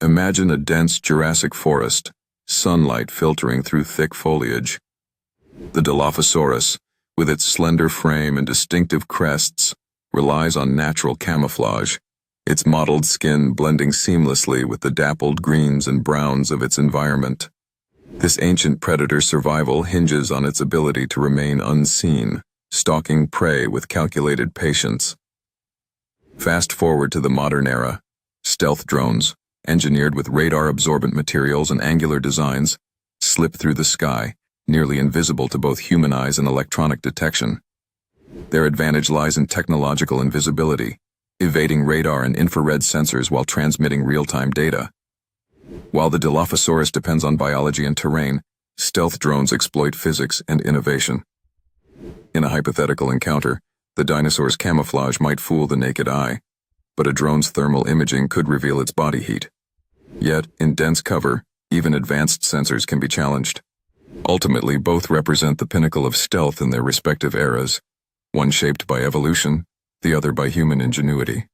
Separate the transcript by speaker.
Speaker 1: Imagine a dense Jurassic forest, sunlight filtering through thick foliage. The Dilophosaurus, with its slender frame and distinctive crests, relies on natural camouflage, its mottled skin blending seamlessly with the dappled greens and browns of its environment. This ancient predator's survival hinges on its ability to remain unseen, stalking prey with calculated patience. Fast forward to the modern era. Stealth drones, engineered with radar-absorbent materials and angular designs, slip through the sky, nearly invisible to both human eyes and electronic detection. Their advantage lies in technological invisibility, evading radar and infrared sensors while transmitting real-time data. While the Dilophosaurus depends on biology and terrain, stealth drones exploit physics and innovation. In a hypothetical encounter, the dinosaur's camouflage might fool the naked eye, but a drone's thermal imaging could reveal its body heat. Yet, in dense cover, even advanced sensors can be challenged. Ultimately, both represent the pinnacle of stealth in their respective eras, one shaped by evolution, the other by human ingenuity.